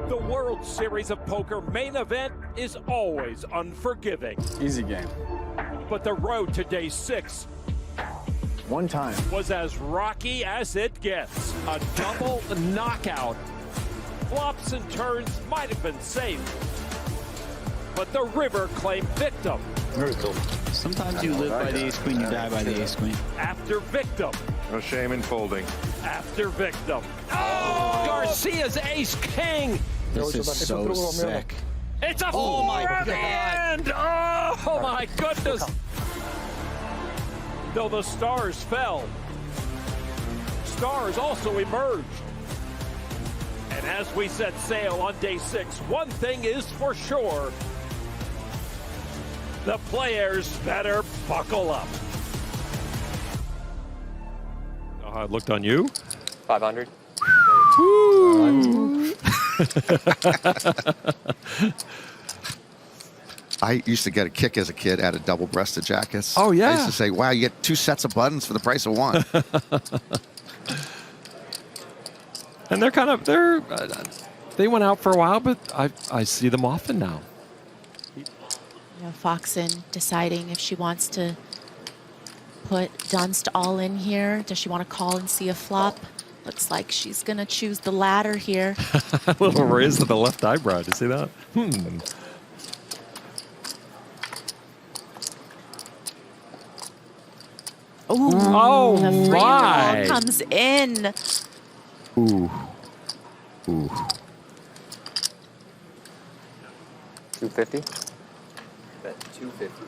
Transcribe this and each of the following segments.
The World Series of Poker main event is always unforgiving. Easy game. But the road to day 6 One time was as rocky as it gets. A double knockout. Flops and turns might have been safe, but the river claimed victim. Miracle. Sometimes you live by the ace queen, you die by the ace queen. After victim. No shame in folding. After victim. Oh! Garcia's ace king. This is so sick. It's a Oh my four at the God. end. Oh my goodness. Though the stars fell, stars also emerged. And as we set sail on day 6, one thing is for sure. The players better buckle up. I looked on you. 500. I used to get a kick as a kid out of double-breasted jackets. Oh, yeah. I used to say, wow, you get 2 sets of buttons for the price of 1. And they went out for a while, but I see them often now. You know, Foxen deciding if she wants to put Dunst all in here. Does she want to call and see a flop? Looks like she's going to choose the latter here. A little raise to the left eyebrow. Do you see that? Ooh, Oh, the free my. roll comes in. Ooh. Ooh. 250. Bet 250.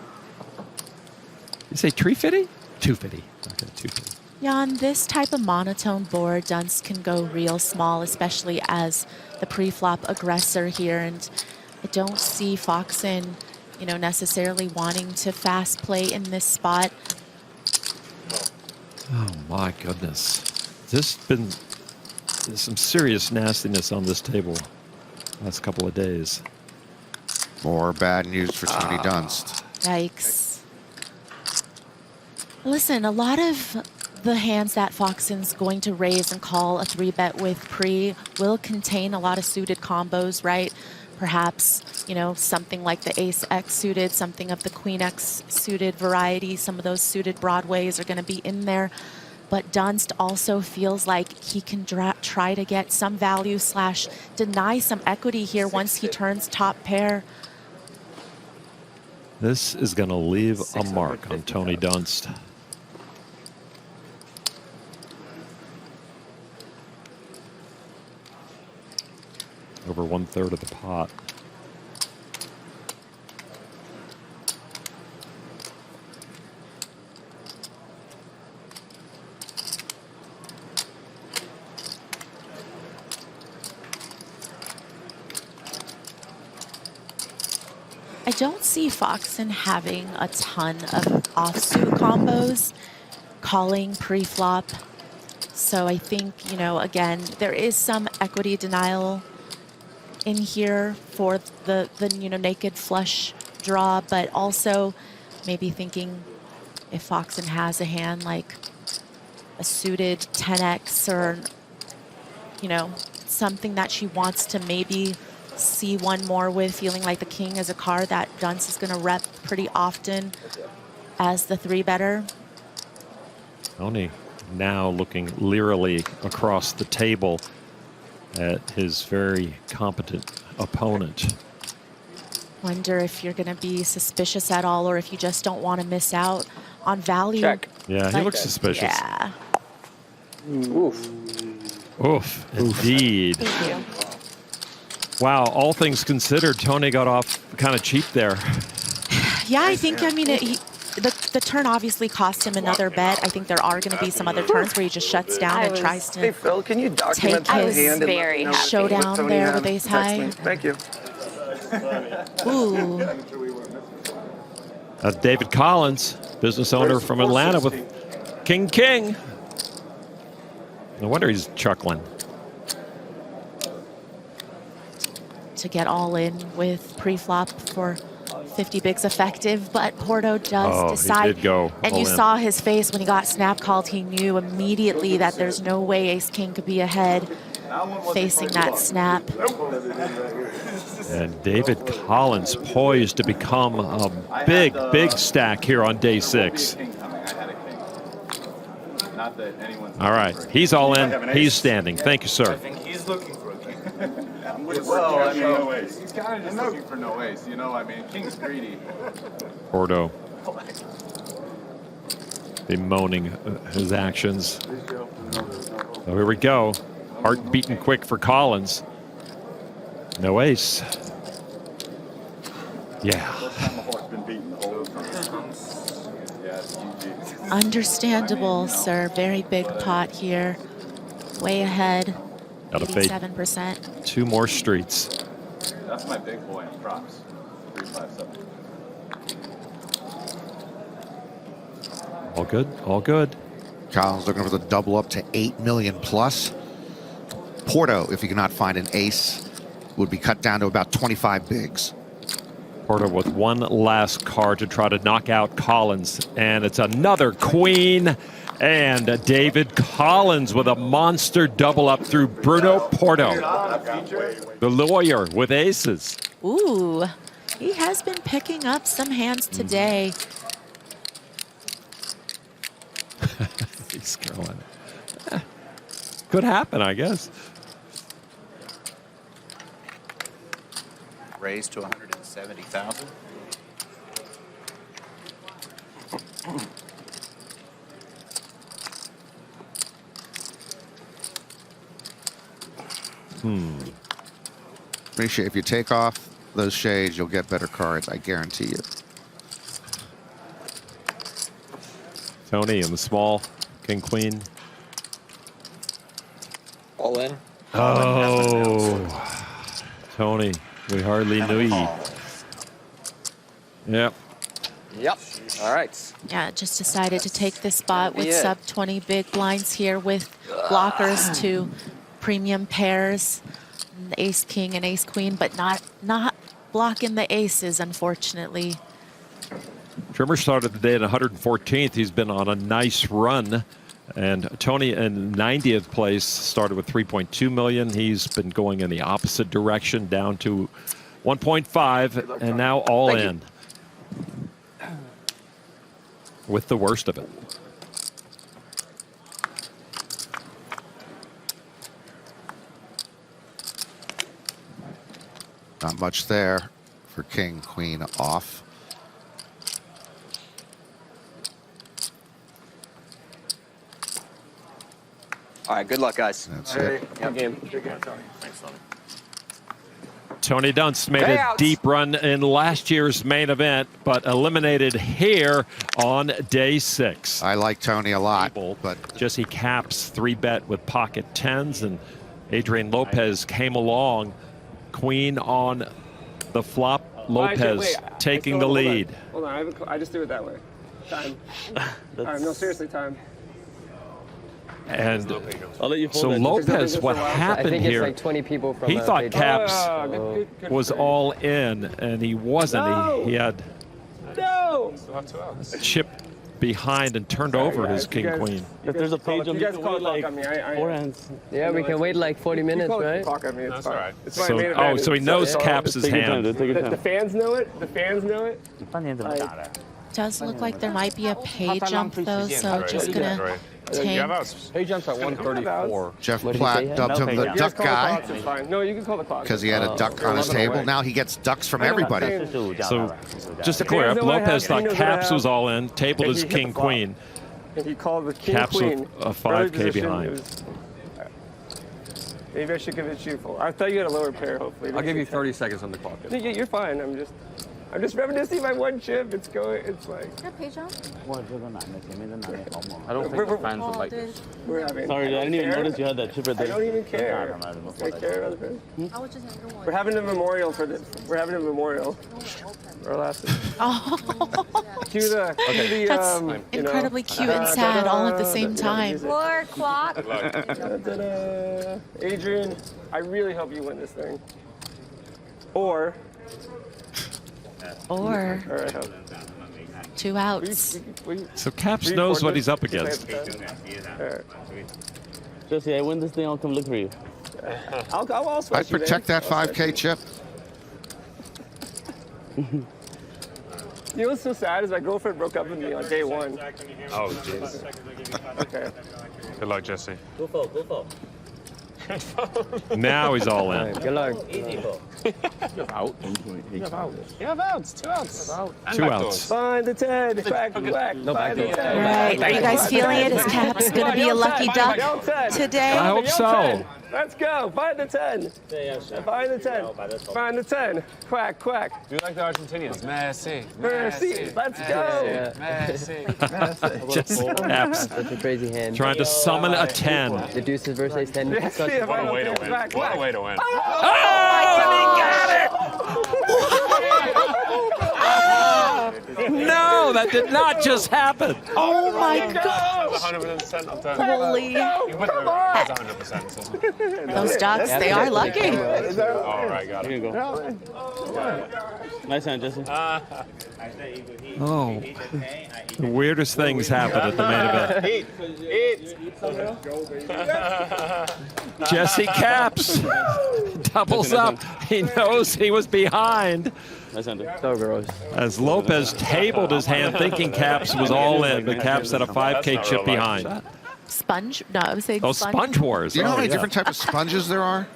You say 350? 250. Okay, 250. Yeah, on this type of monotone board, Dunst can go real small, especially as the pre-flop aggressor here. And I don't see Foxen, you know, necessarily wanting to fast play in this spot. Oh my goodness. There's some serious nastiness on this table last couple of days. More bad news for Tony Dunst. Yikes. Listen, a lot of the hands that Foxen's going to raise and call a 3-bet with pre will contain a lot of suited combos, right? Perhaps, you know, something like the Ace X suited, something of the Queen X suited variety. Some of those suited Broadways are going to be in there. But Dunst also feels like he can try to get some value / deny some equity here once he turns top pair. This is going to leave a mark on Tony Dunst. Over 1/3 of the pot. I don't see Foxen having a ton of offsuit combos, calling pre-flop. So I think, you know, again, there is some equity denial in here for the you know, naked flush draw, but also maybe thinking if Foxen has a hand like a suited 10x or, you know, something that she wants to maybe see one more with, feeling like the king is a card that Dunst is going to rep pretty often as the 3-better. Tony now looking leerily across the table at his very competent opponent. Wonder if you're going to be suspicious at all or if you just don't want to miss out on value. Check. Yeah, he looks suspicious. Yeah. Oof. Oof, indeed. Thank you. Wow, all things considered, Tony got off kind of cheap there. Yeah, I think, I mean, the turn obviously cost him another bet. I think there are going to be some other turns where he just shuts down and tries to Hey, Phil, can you document take that his hand and let me know showdown what Tony there had? with ace Text high. me. Thank you. Ooh. David Collins, business owner from Atlanta with King. No wonder he's chuckling. To get all in with pre-flop for 50 bigs effective, but Porto does decide. He did go and all you in. saw his face when he got snap called. He knew immediately that there's no way ace king could be ahead. facing that snap. And David Collins poised to become a big, big stack here on day 6. All right, he's all in. He's standing. Thank you, sir. He's looking for a king. Well, I mean, no ace. He's kind of just looking for no ace, you know. I mean, king's greedy. Porto bemoaning his actions. So here we go. Heart beating quick for Collins. No ace. Yeah. Understandable, sir. Very big pot here. Way ahead. Gotta fade 87%. 2 more streets. That's my big boy in props. 357. All good. All good. Collins looking for the double up to 8 million plus. Porto, if he cannot find an ace, would be cut down to about 25 bigs. Porto with one last card to try to knock out Collins. And it's another queen. And David Collins with a monster double up through Bruno Porto. The lawyer with aces. Ooh, he has been picking up some hands today. He's going. Could happen, I guess. Raised to 170,000. Appreciate if you take off those shades, you'll get better cards. I guarantee you. Tony in the small. King, queen. All in. Oh. Tony, we hardly knew you. Yep. Yep. All right. Yeah, just decided to take this spot with Yeah. sub 20 big blinds here with blockers to premium pairs, ace king and ace queen, but not blocking the aces, unfortunately. Trimmer started the day at 114th. He's been on a nice run. And Tony in 90th place started with 3.2 million. He's been going in the opposite direction down to 1.5 and now all in. With the worst of it. Not much there for king, queen off. All right. Good luck, guys. That's it. Yep. Thanks, Tony. Tony Dunst made a Payouts. deep run in last year's main event, but eliminated here on day 6. I like Tony a lot, but Jesse Caps 3-bet with pocket 10s, and Adrian Lopez came along. Queen on the flop. Lopez taking the lead. Hold on, I just do it that way. Time. Time. No, seriously, time. And I'll let you so hold Lopez, what I happened think here? it's like 20 people from He thought page. Caps Good was for you. all in, and he wasn't. No. He had No! chipped behind and turned over his guys, you king guys- queen. If there's a page You on guys you call can it wait talk like on me. I 4 hands. Yeah, we can wait like 40 minutes, right? Talk at me. It's fine. all right. It's fine. So, Main oh, event. so he knows Caps' Take your time, hand. dude. Take your The time. fans know it. The fans know it. Does look like there might be a pay jump though, so just gonna tank. Pay jumps at 134. Jeff What did he say? Platt dubbed him the You guys duck call the guy clocks, it's fine. No, you can call the clock. because he had a duck on his 11 table. away. Now he gets ducks from I know, everybody. I'm saying- So just to clear up, He knows what I Lopez have. He thought knows what I Caps have. was all in, tabled And his he hit the king flop. queen. And he called the king Caps queen. with a 5K Early position, behind. it was- Maybe I should convince you. I thought you had a lower pair. Hopefully, I'll give you 30 seconds on the clock. You're fine. I'm just reminiscing my one chip. It's going. It's like I don't think the fans would like this. we're having. Sorry, I didn't even notice you had that chip right I there. don't even care. I care about the pairs. We're having a memorial for this. We're having a memorial. Our last. Oh, Cue the. Cue the. that's You know, incredibly cute and sad all at the same time. Floor clock. Ta-da. Adrian, I really hope you win this thing. Or. Or All right, hope. 2 outs. So Caps knows what he's up against. All right. Jesse, I win this thing, I'll come look for you. I'll also. I'd protect that 5K chip. You know what's so sad is my girlfriend broke up with me on day one. Oh, jeez. Okay. Good luck, Jesse. Go for. Now he's all in. Good luck. Easy You have out. You have outs. 2 outs. Two outs. Find the 10. Quack. No back door. Right. Are you guys feeling it? Is Caps going to be a lucky duck today? I hope so. Let's go. Find the 10. Find the 10. Find the 10. Quack. Do you like the Argentinians? Messi. Let's go. Messi. Just Caps That's a crazy hand. trying to summon a 10. The deuces versus 10. Messi. What a way to win. What a way to win. No, that did not just happen. Oh my God! 100% of the Holy. You wouldn't have it was 100%. So. Those ducks, they are lucky. All right, got it. Here you go. Nice hand, Jesse. Oh, the weirdest things happen at the main event. Jesse Caps doubles up. He knows he was behind. Nice hand. So gross. As Lopez tabled his hand thinking Caps was all in, but Caps had a 5K chip behind. Sponge? No, I was saying Oh, sponge. Sponge Wars. Do you know how Oh, many yeah. different types of sponges there are?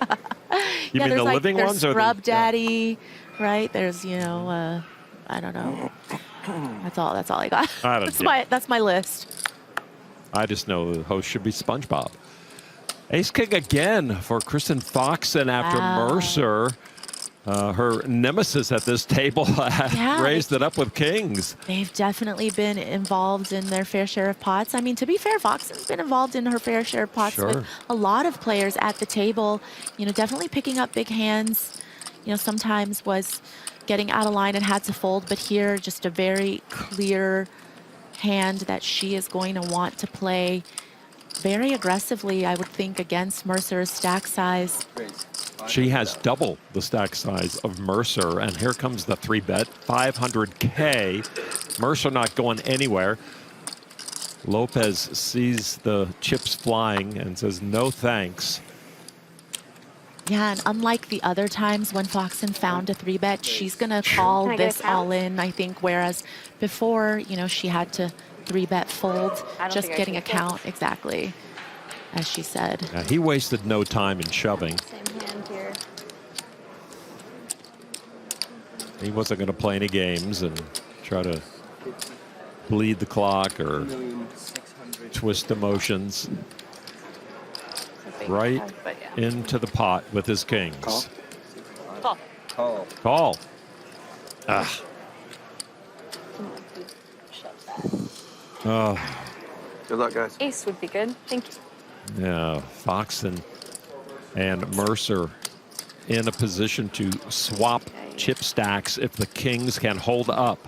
You mean there's the like, living there's ones? Or Scrub the, Daddy, right? There's, I don't know. That's all I got. I don't That's my list. I just know the host should be SpongeBob. Ace King again for Kristen Foxen after Wow. Mercer. Her nemesis at this table raised it up with kings. They've definitely been involved in their fair share of pots. I mean, to be fair, Foxen's been involved in her fair share of pots with a lot of players at the table. Definitely picking up big hands. Sometimes was getting out of line and had to fold, but here just a very clear hand that she is going to want to play very aggressively, I would think, against Mercer's stack size. She has double the stack size of Mercer, and here comes the 3-bet, 500K. Mercer not going anywhere. Lopez sees the chips flying and says, no thanks. Yeah, and unlike the other times when Foxen found a 3-bet, she's going to call this all in, I think, whereas before, she had to 3-bet fold, just getting a count, exactly, as she said. Yeah, he wasted no time in shoving. Same hand here. He wasn't going to play any games and try to bleed the clock or twist emotions. Right into the pot with his kings. Call. Ah. Oh. Good luck, guys. Ace would be good. Thank you. Yeah, Foxen and Mercer in a position to swap chip stacks if the kings can hold up.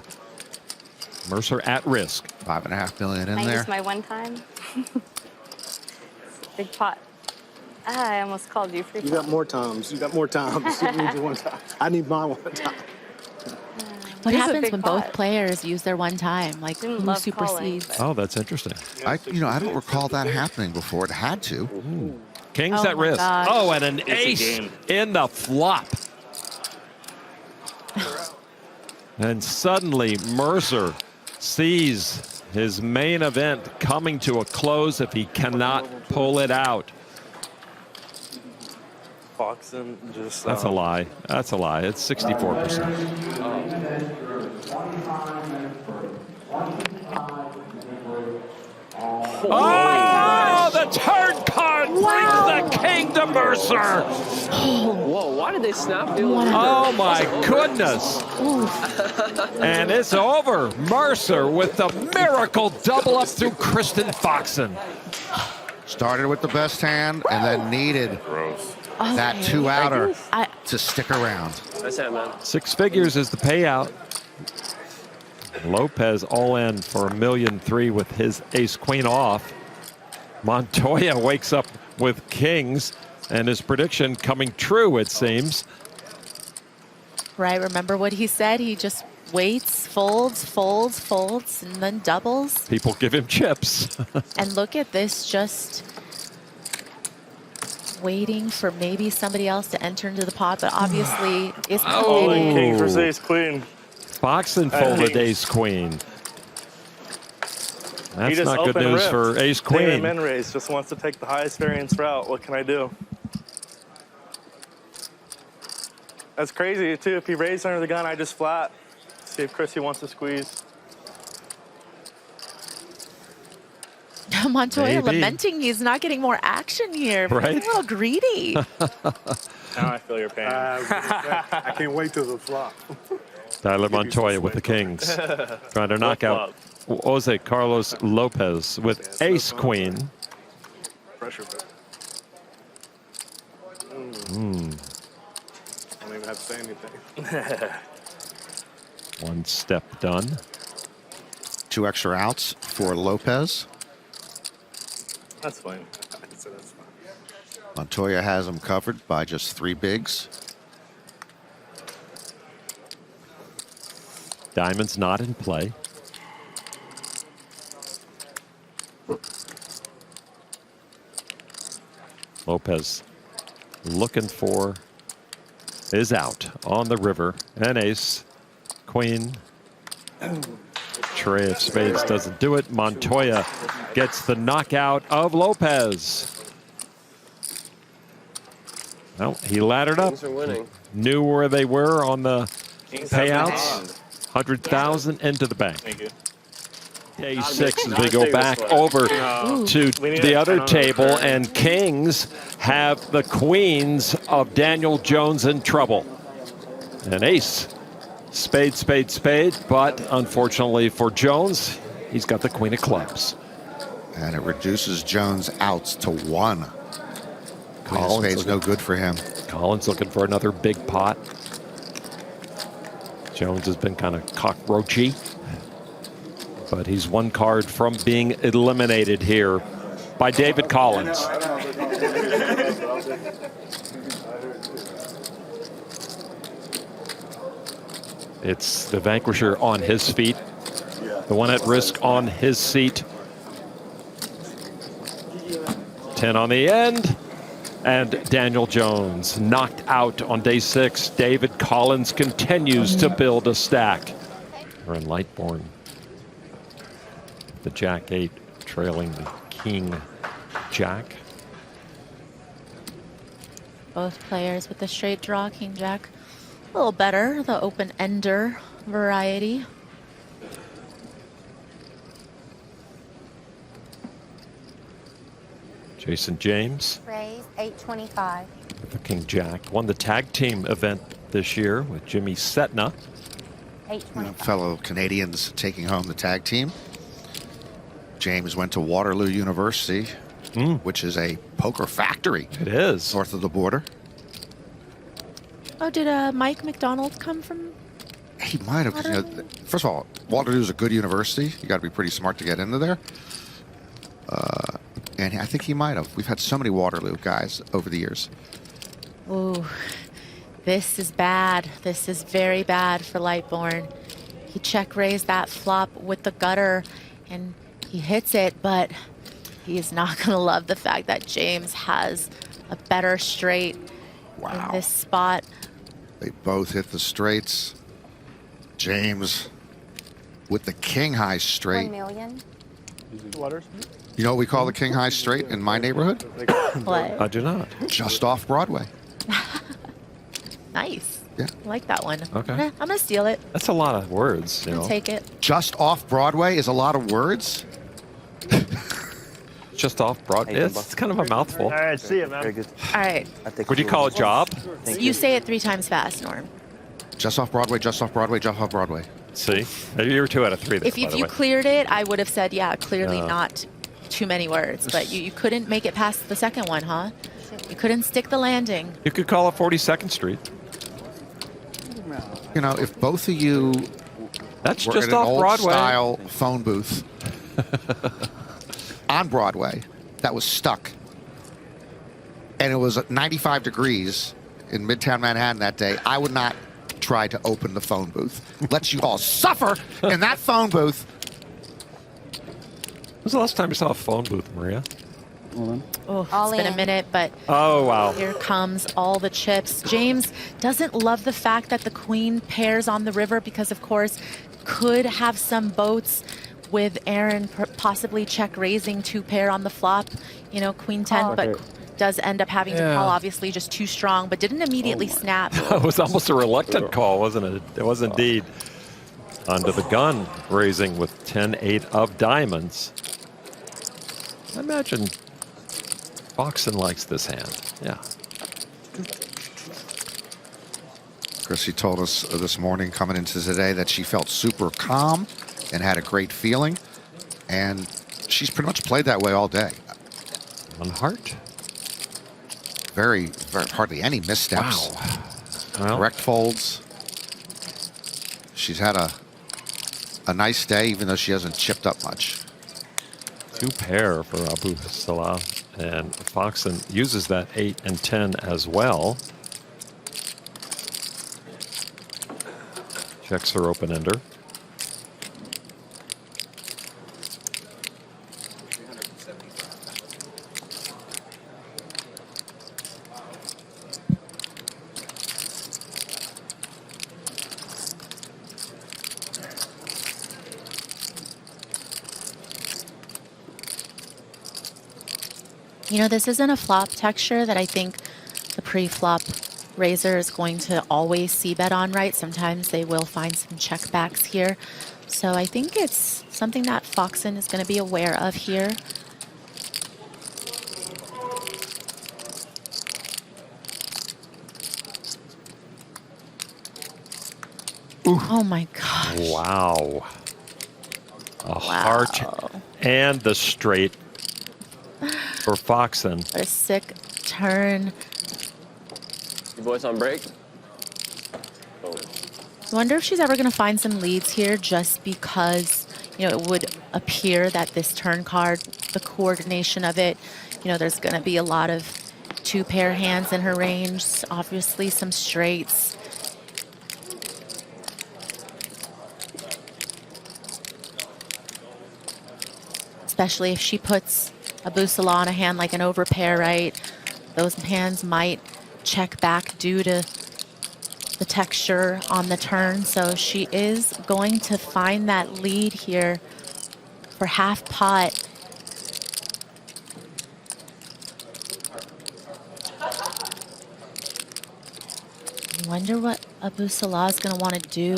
Mercer at risk. $5.5 million in I there. used my one time. Big pot. I almost called you free. You got more times. You got more times. You need your one time. I need my one time. What He's a happens big when pot. both players use their one time? Like, who love supersedes? calling, Oh, that's interesting. I don't recall that happening before. It had to. Kings Oh at my risk. gosh. Oh, and an ace in the flop. And suddenly Mercer sees his main event coming to a close if he cannot pull it out. Foxen just. That's a lie. That's a lie. It's 64%. Oh, the turn card brings the king to Mercer. Whoa, why did they snap the Oh my goodness. And it's over. Mercer with the miracle double up through Kristen Foxen. Started with the best hand and then needed that two-outer to stick around. That's it, man. 6 figures is the payout. Lopez all in for $1.3 million with his ace-queen off. Montoya wakes up with kings, and his prediction coming true, it seems. Right, remember what he said? He just waits, folds, and then doubles. People give him chips. And look at this, just waiting for maybe somebody else to enter into the pot, but obviously it's Oh. committed. King versus ace queen. Foxen folded ace queen. That's just not good open news ripped. for ace King and queen. min raise just wants to take the highest variance route. What can I do? That's crazy too. If he raised under the gun, I just flat. See if Chrissy wants to squeeze. Montoya Maybe. lamenting he's not getting more action here. Right? Feeling a little greedy. Now I feel your pain. I can't wait till the flop. Tyler Montoya with the kings. Trying to knock out Jose Carlos Lopez with ace queen. Pressure. Hmm. I don't even have to say anything. One step done. 2 extra outs for Lopez. That's fine. Montoya has him covered by just 3 bigs. Diamond's not in play. Lopez looking for his out on the river. And ace, queen. Tray of spades doesn't do it. Montoya gets the knockout of Lopez. Well, he laddered up. Kings are winning. Knew where they were on the Kings have payouts. 100,000 into the bank. Thank you. Day 6 as we go back over to the other table, and Kings have the queens of Daniel Jones in trouble. An ace. Spade, spade, spade, but unfortunately for Jones, he's got the queen of clubs. And it reduces Jones' outs to 1. Queen of Collins spades no good for him. Collins looking for another big pot. Jones has been kind of cockroachy, but he's 1 card from being eliminated here by David Collins. It's the vanquisher on his feet, the one at risk on his seat. 10 on the end, and Daniel Jones knocked out on day 6. David Collins continues to build a stack. We're in Lightbourne. The Jack-8 trailing the King-Jack. Both players with the straight draw, King Jack. A little better, the open ender variety. Jason James Raise 825. with the King-Jack. Won the tag team event this year with Jimmy Setna. 825. Fellow Canadians taking home the tag team. James went to Waterloo University, which is a poker factory. It is. North of the border. Oh, did Mike McDonald come from? He might have. You know, first of all, Waterloo is a good university. You got to be pretty smart to get into there. And I think he might have. We've had so many Waterloo guys over the years. Ooh, this is bad. This is very bad for Lightbourne. He check raised that flop with the gutter, and he hits it, but he is not going to love the fact that James has a better straight in this spot. They both hit the straights. James with the king high straight. 1 million. You know what we call the king high straight in my neighborhood? What? I do not. Just off Broadway. Nice. Yeah. I like that one. Okay. I'm gonna steal it. That's a lot of words. I'll take it. Just off Broadway is a lot of words. Just off Broadway. It's kind of a mouthful. All right, see you, man. Very good. All right. Would you call it job? You say it 3 times fast, Norm. Just off Broadway, just off Broadway, just off Broadway. See? You were 2 out of 3 there, If by the you way. cleared it, I would have said, yeah, clearly not too many words. But you couldn't make it past the second one, huh? You couldn't stick the landing. You could call it 42nd Street. You know, if both of you That's were just in an off old Broadway. style phone booth on Broadway that was stuck, and it was 95 degrees in Midtown Manhattan that day, I would not try to open the phone booth. Let you all suffer in that phone booth. When was the last time you saw a phone booth, Maria? Oh, All it's been a in. minute, but Oh, wow. here comes all the chips. James doesn't love the fact that the queen pairs on the river because, of course, could have some boats with Aaron possibly check raising 2-pair on the flop. You know, queen 10, but does end up having to call, obviously just too strong, but didn't immediately snap. It was almost a reluctant call, wasn't it? It was indeed. Under the gun, raising with 10-8 of diamonds. I imagine Foxen likes this hand. Yeah. Chrissy told us this morning coming into today that she felt super calm and had a great feeling. And she's pretty much played that way all day. On heart. Very hardly any missteps. Wow. Well, Correct folds. She's had a nice day, even though she hasn't chipped up much. 2-pair for Abu Salah, and Foxen uses that 8 and 10 as well. Checks her open ender. You know, this isn't a flop texture that I think the pre-flop raiser is going to always c-bet on, right? Sometimes they will find some checkbacks here. So I think it's something that Foxen is going to be aware of here. Oh my gosh. Wow. A heart and the straight for Foxen. What a sick turn. You boys on break? I wonder if she's ever going to find some leads here just because, you know, it would appear that this turn card, the coordination of it, you know, there's going to be a lot of 2-pair hands in her range, obviously some straights. Especially if she puts Abu Salah on a hand like an overpair, right? Those hands might check back due to the texture on the turn. So she is going to find that lead here for half pot. I wonder what Abu Salah is going to want to do.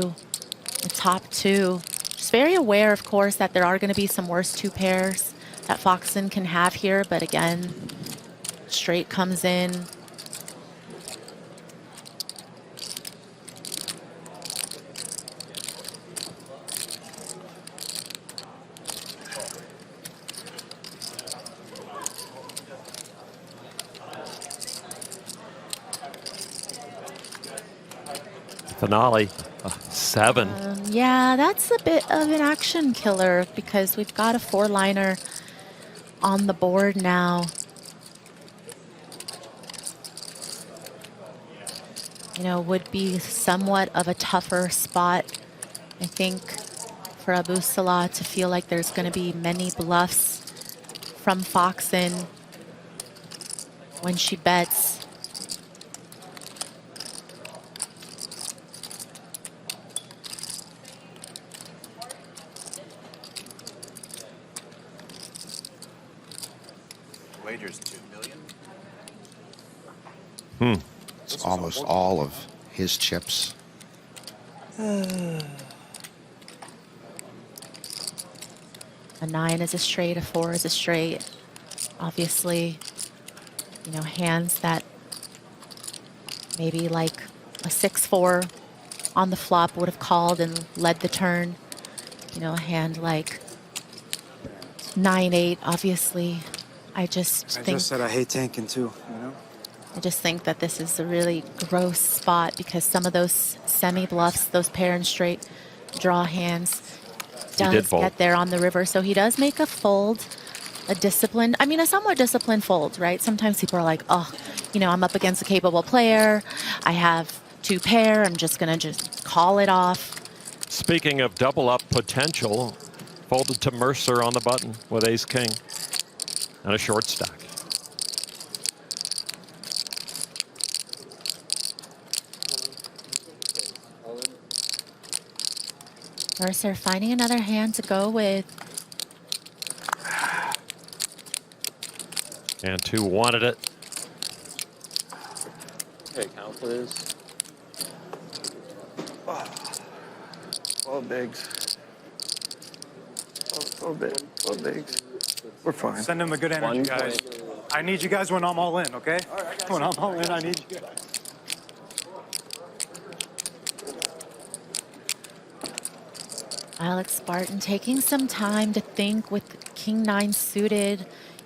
The top two. Just very aware, of course, that there are going to be some worse 2-pairs that Foxen can have here. But again, straight comes in. Finale, 7. Yeah, that's a bit of an action killer because we've got a 4-liner on the board now. You know, would be somewhat of a tougher spot, I think, for Abu Salah to feel like there's going to be many bluffs from Foxen when she bets. Wagers 2 million. It's almost all of his chips. A 9 is a straight, a 4 is a straight. Obviously, you know, hands that maybe like a 6-4 on the flop would have called and led the turn. You know, a hand like 9-8, obviously. I just said I hate tanking too, you know? I just think that this is a really gross spot because some of those semi-bluffs, those pair and straight draw hands, does get there on the river. So he does make a fold, a disciplined, I mean, a somewhat disciplined fold, right? Sometimes people are like, oh, you know, I'm up against a capable player. I have 2-pair. I'm just going to just call it off. Speaking of double up potential, folded to Mercer on the button with ace-king and a short stack. Mercer finding another hand to go with. And 2 wanted it. Okay, count please. 12 bigs. 12 bigs. We're fine. Send him a good energy, guys. I need you guys when I'm all in, okay? When I'm all in, I need you guys. Alex Spartan taking some time to think with King 9 suited.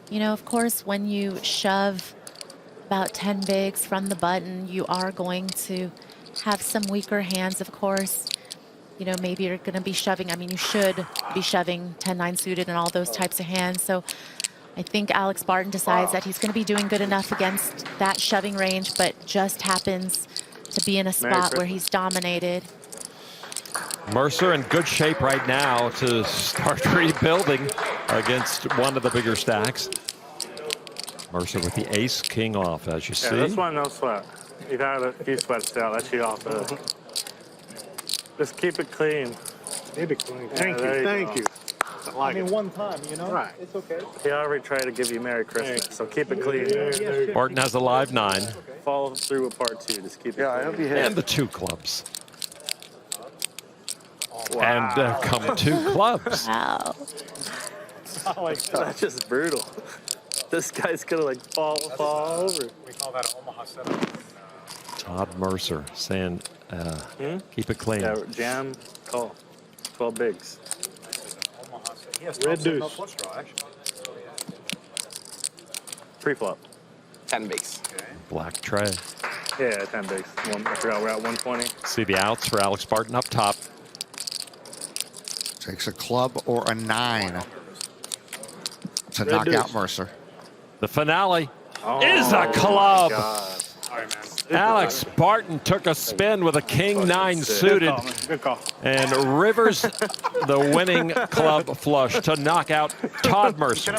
You know, of course, when you shove about 10 bigs from the button, you are going to have some weaker hands, of course. You know, maybe you're going to be shoving. I mean, you should be shoving 10-9 suited and all those types of hands. So I think Alex Spartan decides that he's going to be doing good enough against that shoving range, but just happens to be in a spot where he's dominated. Mercer in good shape right now to start rebuilding against one of the bigger stacks. Mercer with the ace king off, as you see. This one, no sweat. You've had a few sweats still. That's you off of it. Just keep it clean. Keep it clean. Thank you. Thank you. I mean, one time, you know? Right. It's okay. He already tried to give you Merry Christmas, so keep it clean. Barton has a live 9. Follow through with part 2. Just keep it clean. I hope you hit. And the 2 clubs. Wow. And come 2 clubs. Wow. That's just brutal. This guy's gonna like fall over. We call that an Omaha setup. Todd Mercer saying, keep it clean. Yeah, jam, call. 12 bigs. He has Red no deuce. flush draw, actually. Pre-flop. 10 bigs. Okay. Black tray. Yeah, 10 bigs. I forgot we're at 120. See the outs for Alex Barton up top. Takes a club or a 9 to Red knock deuce. out Mercer. The finale is a club. Alex Barton took a spin with a king 9 suited Good call. and rivers the winning club flush to knock out Todd Mercer.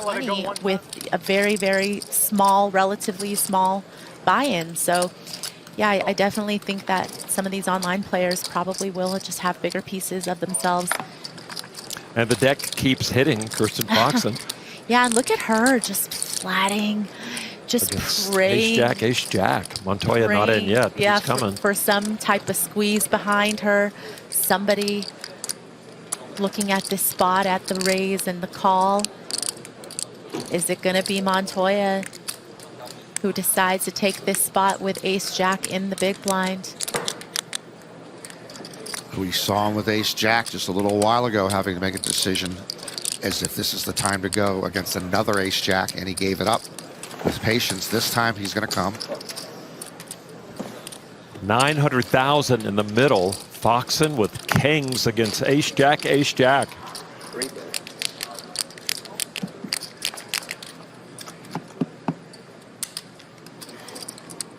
With a very, very small, relatively small buy-in. So yeah, I definitely think that some of these online players probably will just have bigger pieces of themselves. And the deck keeps hitting Kristen Foxen. Yeah, and look at her just flatting, just praying. Ace Jack. Montoya not in yet, but yeah, he's coming. For some type of squeeze behind her. Somebody looking at this spot at the raise and the call. Is it going to be Montoya who decides to take this spot with Ace Jack in the big blind? We saw him with Ace Jack just a little while ago having to make a decision as if this is the time to go against another Ace Jack, and he gave it up with patience. This time he's going to come. 900,000 in the middle. Foxen with kings against Ace Jack, Ace Jack.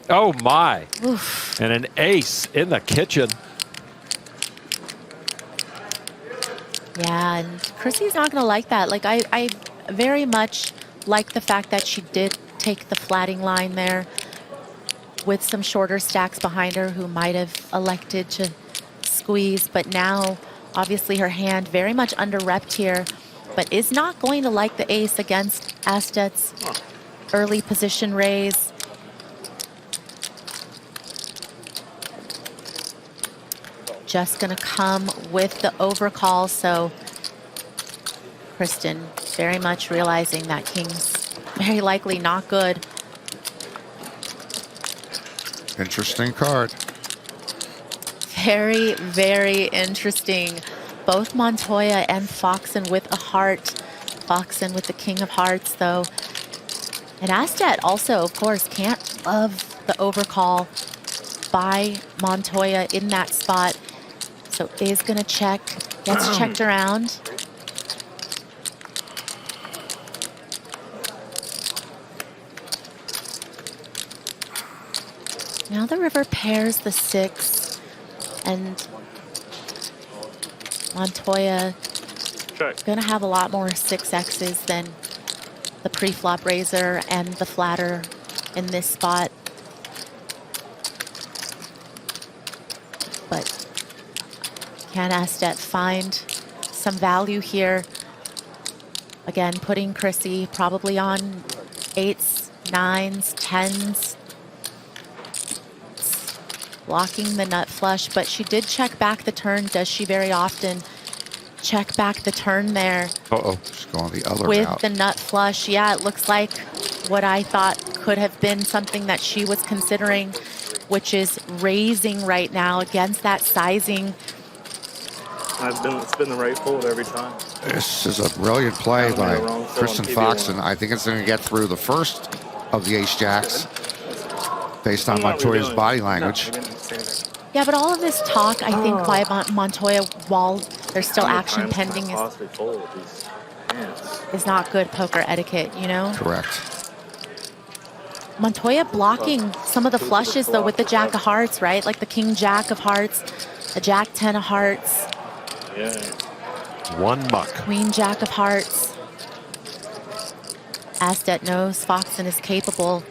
Oh my. Oof. And an ace in the kitchen. Yeah, and Chrissy's not going to like that. Like, I very much like the fact that she did take the flatting line there with some shorter stacks behind her who might have elected to squeeze. But now, obviously, her hand very much under-repped here, but is not going to like the ace against Astet's early position raise. Just going to come with the overcall. So Kristen very much realizing that king's very likely not good. Interesting card. Very, very interesting. Both Montoya and Foxen with a heart. Foxen with the king of hearts, though. And Astet also, of course, can't love the overcall by Montoya in that spot. So is going to check, gets checked around. Now the river pairs the 6, and Montoya going to have a lot more 6Xs than the pre-flop raiser and the flatter in this spot. But Can Estet find some value here? Again, putting Chrissy probably on 8s, 9s, 10s. Blocking the nut flush, but she did check back the turn. Does she very often check back the turn there? Uh-oh, she's going the other with route. the nut flush. Yeah, it looks like what I thought could have been something that she was considering, which is raising right now against that sizing. It's been the right fold every time. This is a brilliant play by Kristen Foxen. I think it's going to get through the first of the ace-jacks based on Montoya's body language. Yeah, but all of this talk, I think, by Montoya, while there's still action pending, is not good poker etiquette, you know? Correct. Montoya blocking some of the flushes, though, with the jack of hearts, right? Like the king jack of hearts, the jack 10 of hearts. Yeah. One muck. Queen jack of hearts. Estet knows Foxen is capable.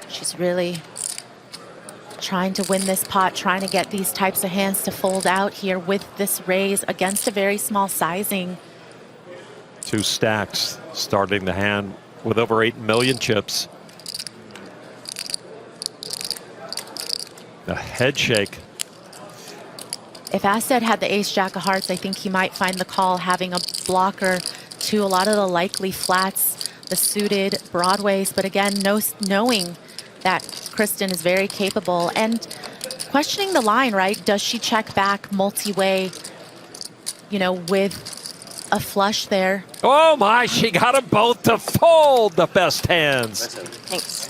She's really trying to win this pot, trying to get these types of hands to fold out here with this raise against a very small sizing. 2 stacks, starting the hand with over 8 million chips. A head shake. If Estet had the ace-jack of hearts, I think he might find the call having a blocker to a lot of the likely flats, the suited broadways. But again, knowing that Kristen is very capable and questioning the line, right? Does she check back multi-way, you know, with a flush there? Oh my, she got them both to fold, the best hands. Thanks.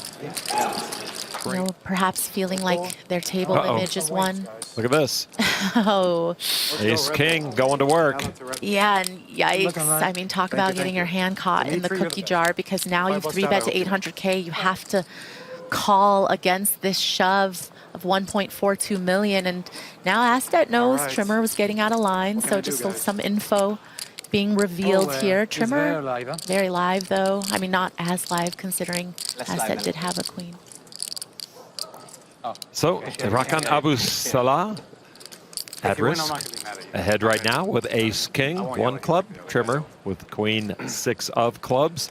You know, perhaps feeling like their table image is one. Look at this. Oh. Ace king going to work. Yeah, and yikes. I mean, talk about getting your hand caught in the cookie jar, because now you've 3-bet to 800K. You have to call against this shove of 1.42 million. And now Estet knows Trimmer was getting out of line, so just some info being revealed here. Trimmer, very live though. I mean, not as live considering Estet did have a queen. So, Rakan Abu Salah at risk. Ahead right now with ace king, 1 club. Trimmer with queen 6 of clubs.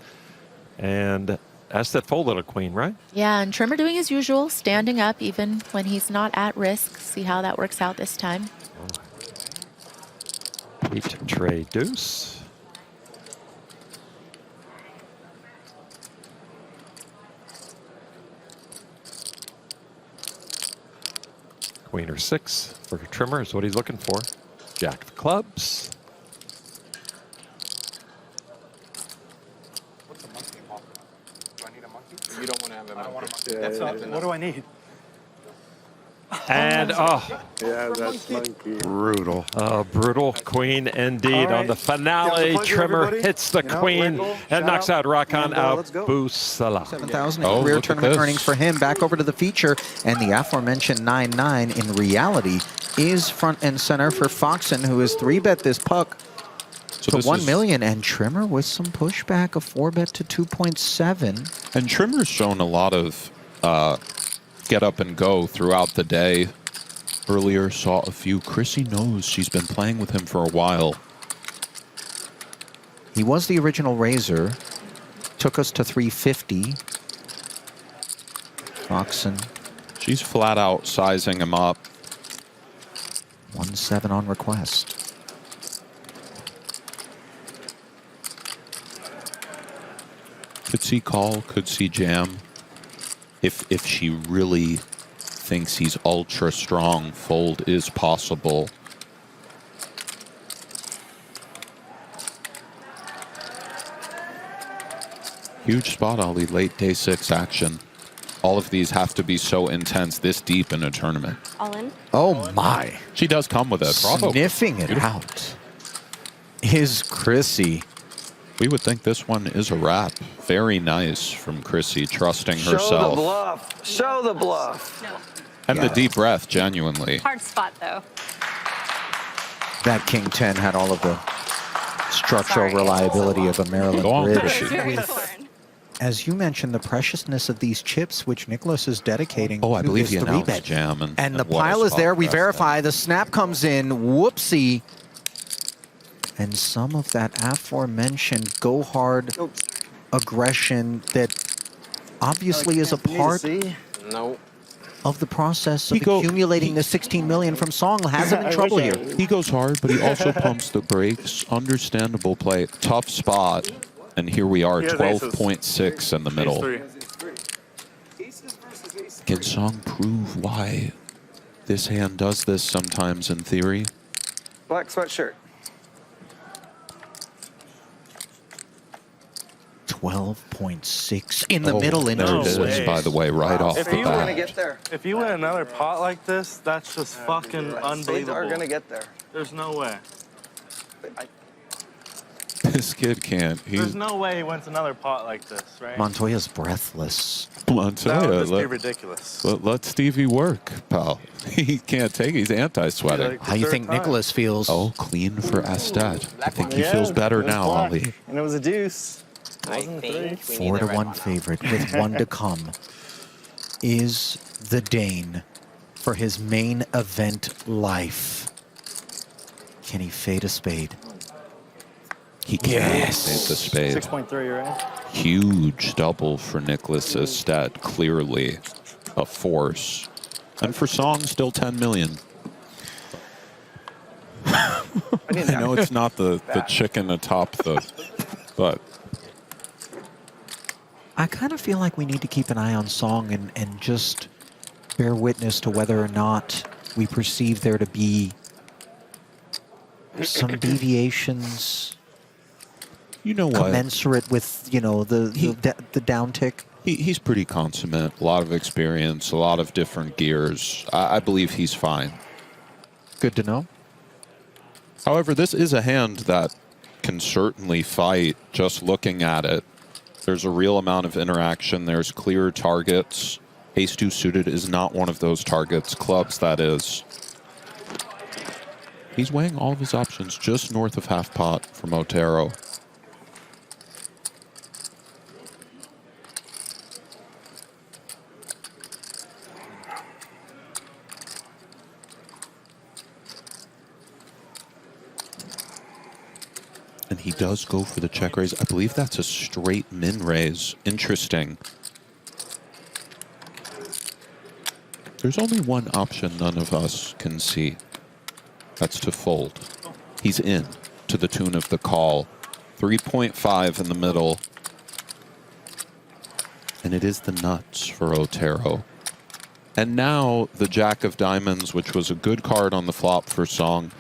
And Estet folded a queen, right? Yeah, and Trimmer doing his usual, standing up even when he's not at risk. See how that works out this time. 8 tray deuce. Queen or 6 for Trimmer is what he's looking for. Jack of clubs. You don't want to have a monkey. What do I need? And yeah, that's monkey. Brutal. Brutal queen indeed on the finale. Trimmer hits the queen and knocks out Rakan Abu Salah. 7,000 in career tournament earnings for him. Back over to the feature, and the aforementioned 9-9 in reality is front and center for Foxen, who has 3-bet this puck to 1 million, and Trimmer with some pushback, a 4-bet to 2.7. And Trimmer's shown a lot of get up and go throughout the day. Earlier saw a few. Chrissy knows she's been playing with him for a while. He was the original raiser. Took us to 350. Foxen. She's flat out sizing him up. 1-7 on request. Could see call, could see jam. If she really thinks he's ultra strong, fold is possible. Huge spot, Ollie. Late day 6 action. All of these have to be so intense this deep in a tournament. All in? Oh my. She does come with it. Bravo. Sniffing it out is Chrissy. We would think this one is a wrap. Very nice from Chrissy, trusting Show herself. the bluff. Show the bluff. No. And the deep breath, genuinely. Hard spot, though. That King 10 had all of the structural reliability of a Maryland Go on, bridge. Chrissy. Very important. as you mentioned, the preciousness of these chips, which Nicholas is dedicating Oh, I to believe this he announced 3-bet. jam. And the what pile his is there. thought We process. verify. The snap comes in. Whoopsie. And some of that aforementioned go hard aggression that obviously is a part of the process of accumulating the 16 million from Song. Has him in trouble here. He goes hard, but he also pumps the brakes. Understandable play. Tough spot. And here we are, He has 12.6 in the middle. Ace Can Song prove why this hand does this sometimes in theory? Black sweatshirt. 12.6 in the middle. In there it is, by the way, right off If the you bat. win, if you win another pot like this, that's just fucking unbelievable. Spades are gonna get there. There's no way. This kid can't. There's no way he wins another pot like this, right? Montoya's breathless. Montoya, That would just be ridiculous. Let Stevie work, pal. He can't take it. He's anti-sweating. How you think Nicholas feels? Oh, clean for Estet. I think he feels better now, Ollie. And it was a deuce. I think 4-1 favorite with one to come is the Dane for his main event life. Can he fade a spade? He can fade the spade. 6.3, right? Huge double for Nicholas Estet. Clearly a force. And for Song, still 10 million. I know it's not the chicken atop the, but I kind of feel like we need to keep an eye on Song and just bear witness to whether or not we perceive there to be some deviations. You know what? Commensurate with, you know, the downtick. He's pretty consummate. A lot of experience, a lot of different gears. I believe he's fine. Good to know. However, this is a hand that can certainly fight just looking at it. There's a real amount of interaction. There's clear targets. Ace-2 suited is not one of those targets. Clubs, that is. He's weighing all of his options just north of half pot from Otero. And he does go for the check raise. I believe that's a straight min raise. Interesting. There's only one option none of us can see. That's to fold. He's in to the tune of the call. 3.5 in the middle. And it is the nuts for Otero. And now the Jack of Diamonds, which was a good card on the flop for Song,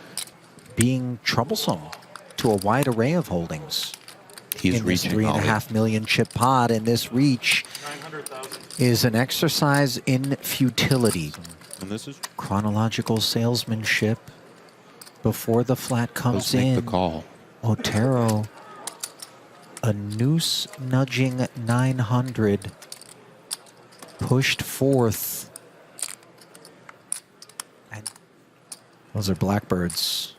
being troublesome to a wide array of holdings. He's in this reaching 3.5 million chip pot, and this reach is an exercise in futility. And this is chronological salesmanship before the flat comes in. The call. Otero, a noose nudging 900, pushed forth. And those are blackbirds.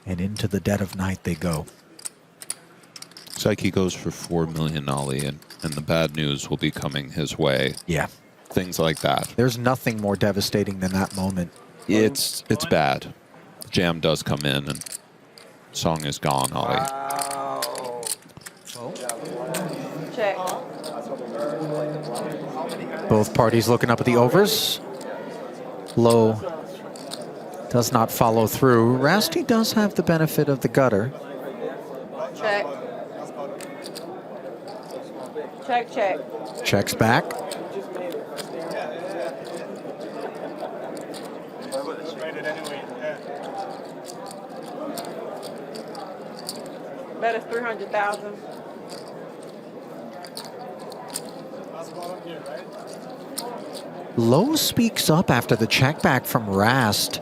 And into the dead of night they go. Looks like he goes for 4 million, Ollie, and the bad news will be coming his way. Yeah. Things like that. There's nothing more devastating than that moment. It's bad. Jam does come in, and Song is gone, Ollie. Check. Both parties looking up at the overs. Low does not follow through. Rasty does have the benefit of the gutter. Check. Check, check. Checks back. Bet is 300,000. Low speaks up after the check back from Rast.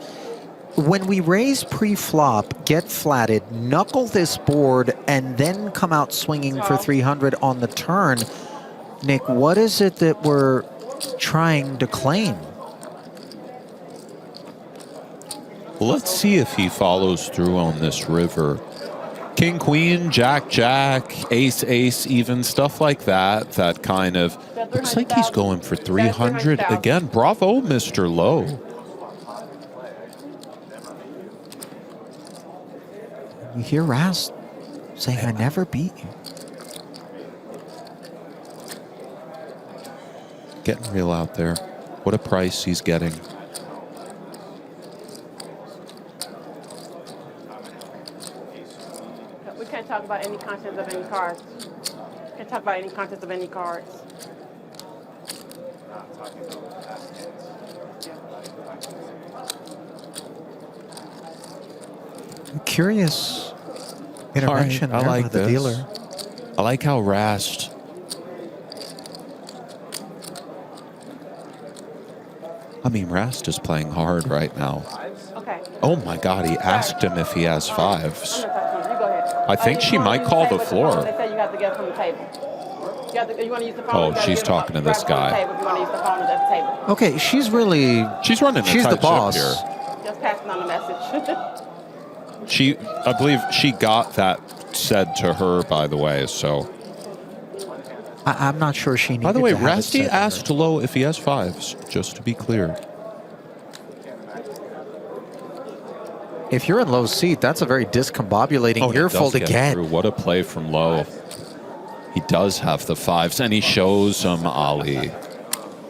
When we raise pre-flop, get flatted, knuckle this board, and then come out swinging for 300 on the turn, Nick, what is it that we're trying to claim? Well, let's see if he follows through on this river. King, queen, jack, jack, ace, ace, even stuff like that. That kind of looks like he's going for 300 again. Bravo, Mr. Lowe. You hear Raz saying, "I never beat you." Getting real out there. What a price he's getting. We can't talk about any contents of any cards. Can't talk about any contents of any cards. Curious intervention I there like by the this. dealer. I like how Rast. I mean, Rast is playing hard right now. Okay. Oh my God, he asked him if he has fives. I'm gonna talk to you. You go ahead. I think she might call the floor. They say you have to get it from the table. You want to use the phone? Oh, you gotta she's get it talking to grab this it from the guy. table if you want to use the phone at the table. Okay, she's really... She's running a She's tight the ship boss. here. Just passing on the message. I believe she got that said to her, by the way, so. I'm not sure she needed By the way, to have it Rusty said to her. asked Lowe if he has fives, just to be clear. If you're in Lowe's seat, that's a very discombobulating he earful does to get. through. What a play from Lowe. He does have the fives, and he shows him Ali.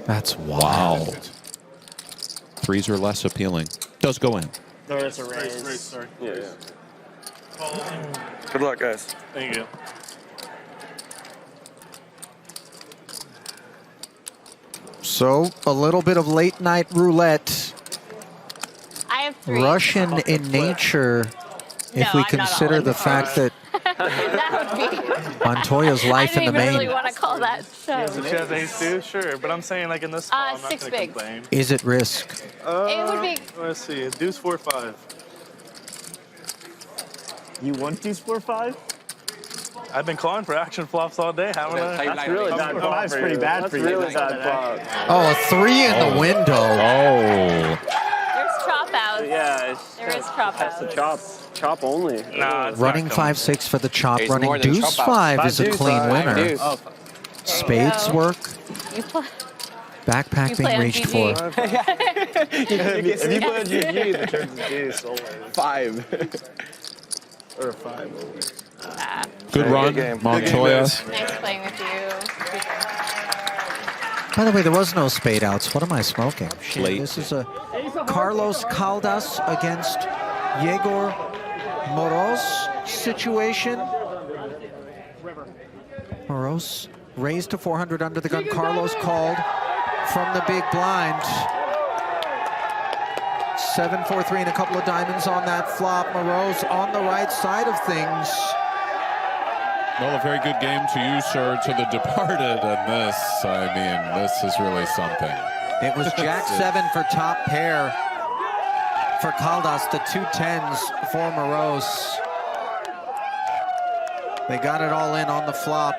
That's wild. Wow. Threes are less appealing. Does go in. There is a raise. Sorry. Yeah. Good luck, guys. Thank you. So, a little bit of late night roulette. I have 3. Russian in nature, if we consider the fact that That would be. Montoya's life in the I really main. want to call that show. So she has ace too? Sure, but I'm saying like in this spot, I'm not 6 gonna bigs. complain. Is it risk? It would be. Let's see, deuce 4-5. You want deuce 4-5? I've been calling for action flops all day, haven't I? That's really bad. 5's pretty bad for you. That's really bad flop. Oh, a 3 in the window. Oh. There's chop outs. Yeah, There is chop outs. that's a chop only. Nah, it's Running not coming. 5-6 for the chop. It's Running more than deuce chop outs. 5 is a Deuce clean 5. winner. Deuce. There Spades you go. work. You play. Backpack You being play on reached GG. for. If you put a GG, the turns is deuce only. 5. Or 5. Good run, game. Montoya. Nice playing with you. By the way, there was no spade outs. What am I smoking? Shit, Late. this is a Carlos Caldas against Yegor Moros situation. Moros raised to 400 under the gun. Carlos called from the big blind. 7-4-3 and a couple of diamonds on that flop. Moros on the right side of things. Well, a very good game to you, sir, to the departed. And this, I mean, this is really something. It was Jack 7 for top pair for Caldas, the 2 10s for Moros. They got it all in on the flop.